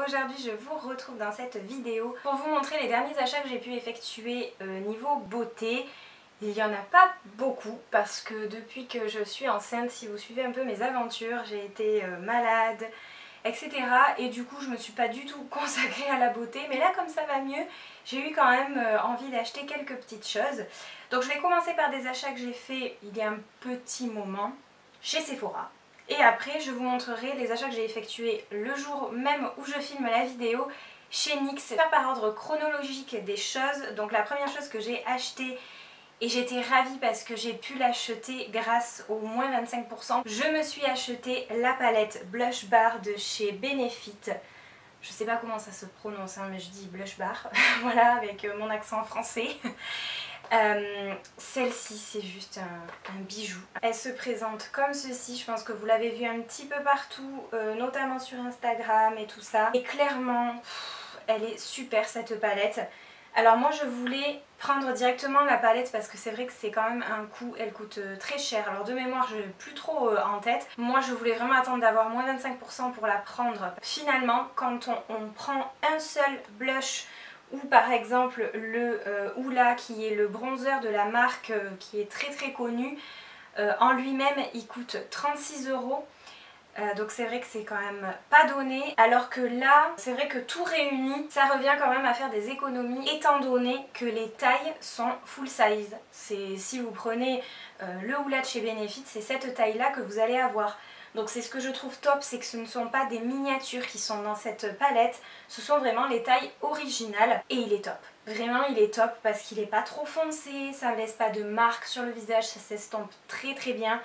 Aujourd'hui je vous retrouve dans cette vidéo pour vous montrer les derniers achats que j'ai pu effectuer niveau beauté. Il n'y en a pas beaucoup parce que depuis que je suis enceinte, si vous suivez un peu mes aventures, j'ai été malade, etc. Et du coup je me suis pas du tout consacrée à la beauté, mais là comme ça va mieux, j'ai eu quand même envie d'acheter quelques petites choses. Donc je vais commencer par des achats que j'ai fait il y a un petit moment chez Sephora. Et après je vous montrerai les achats que j'ai effectués le jour même où je filme la vidéo chez NYX. Faire par ordre chronologique des choses. Donc la première chose que j'ai achetée, et j'étais ravie parce que j'ai pu l'acheter grâce au moins 25%. Je me suis acheté la palette Blush Bar de chez Benefit. Je sais pas comment ça se prononce, hein, mais je dis Blush Bar, voilà, avec mon accent français. Celle-ci c'est juste un bijou. Elle se présente comme ceci, je pense que vous l'avez vu un petit peu partout, notamment sur Instagram et tout ça. Et clairement, elle est super cette palette. Alors moi je voulais prendre directement la palette parce que c'est vrai que c'est quand même un coût, elle coûte très cher. Alors de mémoire je n'ai plus trop en tête. Moi je voulais vraiment attendre d'avoir moins 25% pour la prendre. Finalement quand on prend un seul blush ou par exemple le Hoola qui est le bronzer de la marque qui est très connu, en lui-même il coûte 36 €. Donc c'est vrai que c'est quand même pas donné, alors que là c'est vrai que tout réuni ça revient quand même à faire des économies étant donné que les tailles sont full size. Si vous prenez le Hoola de chez Benefit, c'est cette taille là que vous allez avoir. Donc c'est ce que je trouve top, c'est que ce ne sont pas des miniatures qui sont dans cette palette, ce sont vraiment les tailles originales et il est top. Vraiment il est top parce qu'il n'est pas trop foncé, ça ne laisse pas de marque sur le visage, ça s'estompe très bien.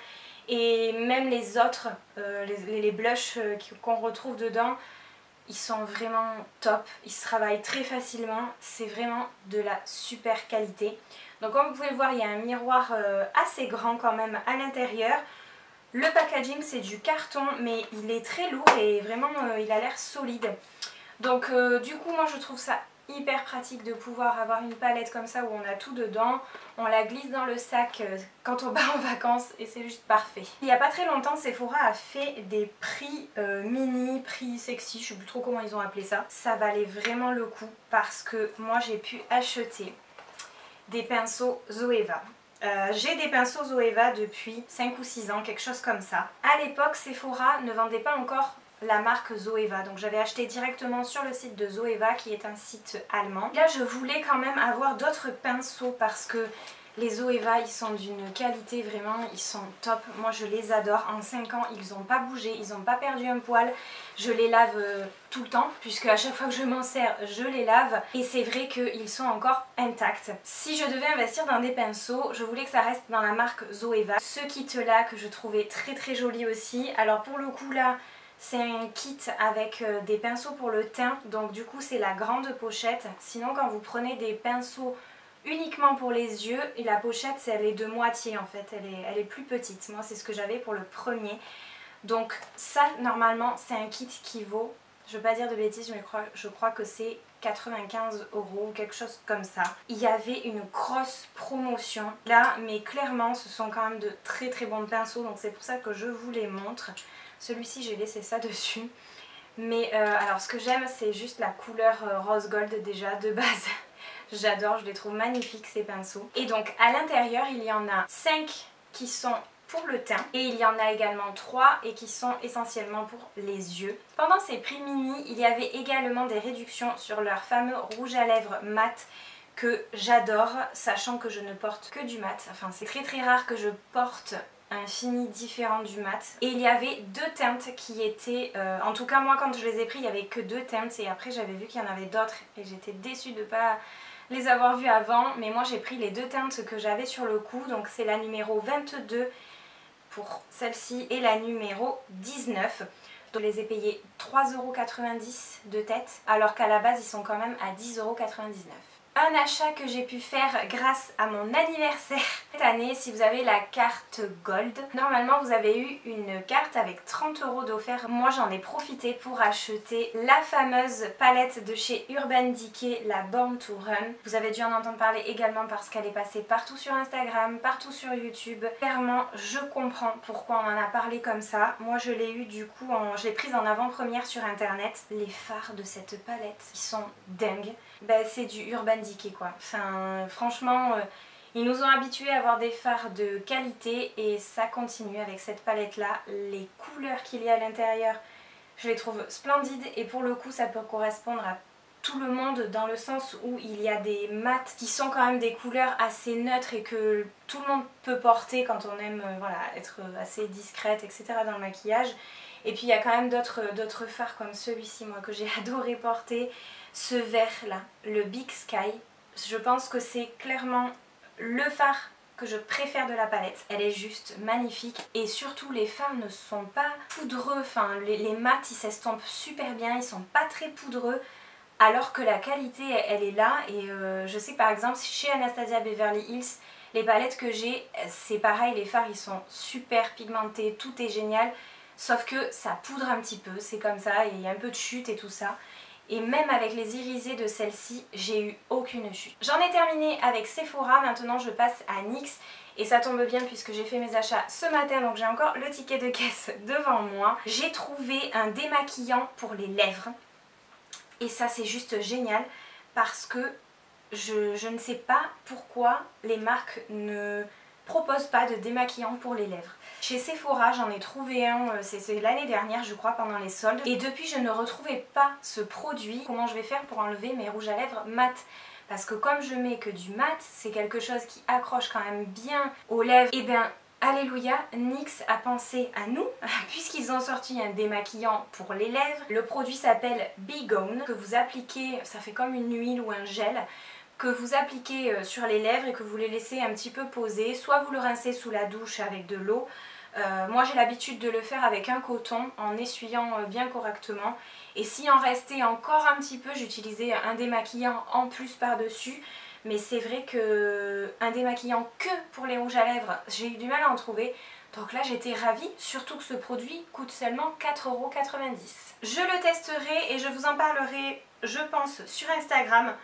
Et même les autres, les blushs qu'on retrouve dedans, ils sont vraiment top, ils se travaillent très facilement, c'est vraiment de la super qualité. Donc comme vous pouvez le voir, il y a un miroir assez grand quand même à l'intérieur. Le packaging c'est du carton mais il est très lourd et vraiment il a l'air solide. Donc du coup moi je trouve ça hyper pratique de pouvoir avoir une palette comme ça où on a tout dedans. On la glisse dans le sac quand on part en vacances et c'est juste parfait. Il n'y a pas très longtemps Sephora a fait des prix mini, prix sexy, je sais plus trop comment ils ont appelé ça. Ça valait vraiment le coup parce que moi j'ai pu acheter des pinceaux Zoeva. J'ai des pinceaux Zoeva depuis 5 ou 6 ans, quelque chose comme ça. À l'époque, Sephora ne vendait pas encore la marque Zoeva, donc j'avais acheté directement sur le site de Zoeva qui est un site allemand. Là je voulais quand même avoir d'autres pinceaux parce que les Zoeva ils sont d'une qualité vraiment, ils sont top. Moi je les adore, en 5 ans ils n'ont pas bougé, ils n'ont pas perdu un poil. Je les lave tout le temps puisque à chaque fois que je m'en sers je les lave et c'est vrai qu'ils sont encore intacts. Si je devais investir dans des pinceaux, je voulais que ça reste dans la marque Zoeva. Ce kit là que je trouvais très joli aussi. Alors pour le coup là c'est un kit avec des pinceaux pour le teint, donc du coup c'est la grande pochette. Sinon quand vous prenez des pinceaux uniquement pour les yeux, et la pochette elle est de moitié en fait, elle est plus petite. Moi c'est ce que j'avais pour le premier. Donc ça normalement c'est un kit qui vaut, je ne veux pas dire de bêtises, mais je crois que c'est 95 € ou quelque chose comme ça. Il y avait une grosse promotion là, mais clairement ce sont quand même de très bons pinceaux, donc c'est pour ça que je vous les montre. Celui-ci j'ai laissé ça dessus. Mais alors ce que j'aime c'est juste la couleur rose gold déjà de base. J'adore, je les trouve magnifiques ces pinceaux. Et donc à l'intérieur il y en a 5 qui sont pour le teint et il y en a également 3 et qui sont essentiellement pour les yeux. Pendant ces prix mini il y avait également des réductions sur leur fameux rouge à lèvres mat que j'adore, sachant que je ne porte que du mat. Enfin c'est très rare que je porte un fini différent du mat. Et il y avait 2 teintes qui étaient, en tout cas moi quand je les ai pris il n'y avait que 2 teintes et après j'avais vu qu'il y en avait d'autres et j'étais déçue de ne pas les avoir vues avant, mais moi j'ai pris les 2 teintes que j'avais sur le coup, donc c'est la numéro 22 pour celle-ci et la numéro 19. Je les ai payés 3,90 € de tête alors qu'à la base ils sont quand même à 10,99 €. un achat que j'ai pu faire grâce à mon anniversaire cette année. Si vous avez la carte Gold, normalement vous avez eu une carte avec 30 € d'offert. Moi j'en ai profité pour acheter la fameuse palette de chez Urban Decay, la Born to Run. Vous avez dû en entendre parler également parce qu'elle est passée partout sur Instagram, partout sur YouTube. Clairement je comprends pourquoi on en a parlé comme ça. Moi je l'ai eu du coup, je l'ai prise en avant-première sur internet. Les fards de cette palette, ils sont dingues. Ben, c'est du Urban Decay quoi. Enfin, franchement, ils nous ont habitués à avoir des fards de qualité et ça continue avec cette palette là. Les couleurs qu'il y a à l'intérieur, je les trouve splendides et pour le coup ça peut correspondre à tout le monde dans le sens où il y a des mats qui sont quand même des couleurs assez neutres et que tout le monde peut porter quand on aime voilà, être assez discrète etc. dans le maquillage. Et puis il y a quand même d'autres fards comme celui-ci moi que j'ai adoré porter. Ce vert là, le Big Sky, je pense que c'est clairement le fard que je préfère de la palette. Elle est juste magnifique et surtout les fards ne sont pas poudreux, enfin les mats ils s'estompent super bien, ils sont pas très poudreux alors que la qualité elle est là et je sais par exemple chez Anastasia Beverly Hills les palettes que j'ai c'est pareil, les fards ils sont super pigmentés, tout est génial sauf que ça poudre un petit peu, c'est comme ça et il y a un peu de chute et tout ça. Et même avec les irisés de celle-ci, j'ai eu aucune chute. J'en ai terminé avec Sephora, maintenant je passe à NYX. Et ça tombe bien puisque j'ai fait mes achats ce matin, donc j'ai encore le ticket de caisse devant moi. J'ai trouvé un démaquillant pour les lèvres. Et ça c'est juste génial parce que je ne sais pas pourquoi les marques ne proposent pas de démaquillant pour les lèvres. Chez Sephora j'en ai trouvé un, c'est l'année dernière je crois pendant les soldes et depuis je ne retrouvais pas ce produit. Comment je vais faire pour enlever mes rouges à lèvres mat? Parce que comme je mets que du mat, c'est quelque chose qui accroche quand même bien aux lèvres. Et bien alléluia, NYX a pensé à nous puisqu'ils ont sorti un démaquillant pour les lèvres. Le produit s'appelle Be Gone que vous appliquez, ça fait comme une huile ou un gel que vous appliquez sur les lèvres et que vous les laissez un petit peu poser. Soit vous le rincez sous la douche avec de l'eau. Moi j'ai l'habitude de le faire avec un coton en essuyant bien correctement. Et s'il en restait encore un petit peu, j'utilisais un démaquillant en plus par-dessus. Mais c'est vrai que un démaquillant que pour les rouges à lèvres, j'ai eu du mal à en trouver. Donc là j'étais ravie, surtout que ce produit coûte seulement 4,90 €. Je le testerai et je vous en parlerai, je pense, sur Instagram.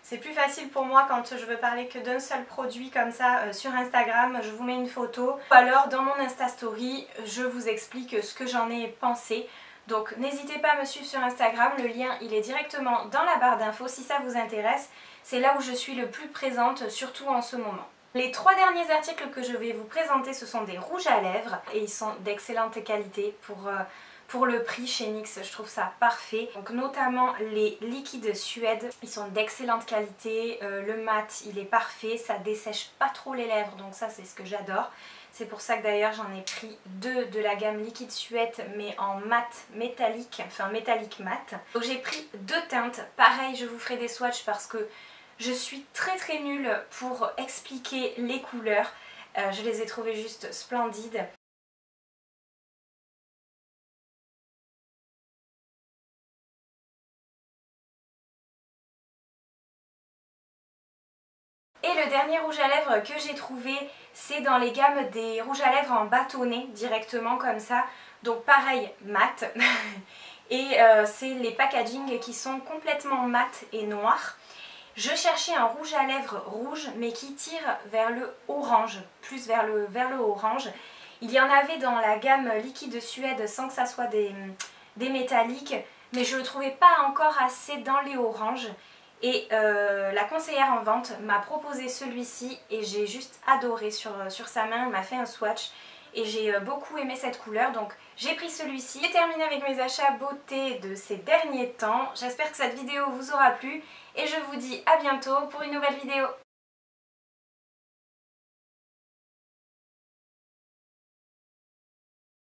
C'est plus facile pour moi quand je veux parler que d'un seul produit comme ça sur Instagram, je vous mets une photo. Ou alors dans mon Insta Story, je vous explique ce que j'en ai pensé. Donc n'hésitez pas à me suivre sur Instagram, le lien il est directement dans la barre d'infos si ça vous intéresse. C'est là où je suis le plus présente, surtout en ce moment. Les 3 derniers articles que je vais vous présenter, ce sont des rouges à lèvres et ils sont d'excellente qualité pour le prix chez NYX, je trouve ça parfait. Donc notamment les liquides Suède, ils sont d'excellente qualité, le mat il est parfait, ça dessèche pas trop les lèvres donc ça c'est ce que j'adore. C'est pour ça que d'ailleurs j'en ai pris 2 de la gamme liquide Suède mais en mat métallique, enfin métallique mat. Donc j'ai pris 2 teintes, pareil je vous ferai des swatchs parce que je suis très nulle pour expliquer les couleurs, je les ai trouvées juste splendides. Et le dernier rouge à lèvres que j'ai trouvé, c'est dans les gammes des rouges à lèvres en bâtonnet, directement comme ça. Donc pareil, mat. Et c'est les packaging qui sont complètement mat et noirs. Je cherchais un rouge à lèvres rouge, mais qui tire vers le orange, plus vers le orange. Il y en avait dans la gamme liquide Suède sans que ça soit des métalliques, mais je ne le trouvais pas encore assez dans les oranges. Et la conseillère en vente m'a proposé celui-ci et j'ai juste adoré sur sa main, elle m'a fait un swatch et j'ai beaucoup aimé cette couleur donc j'ai pris celui-ci. J'ai terminé avec mes achats beauté de ces derniers temps, j'espère que cette vidéo vous aura plu et je vous dis à bientôt pour une nouvelle vidéo.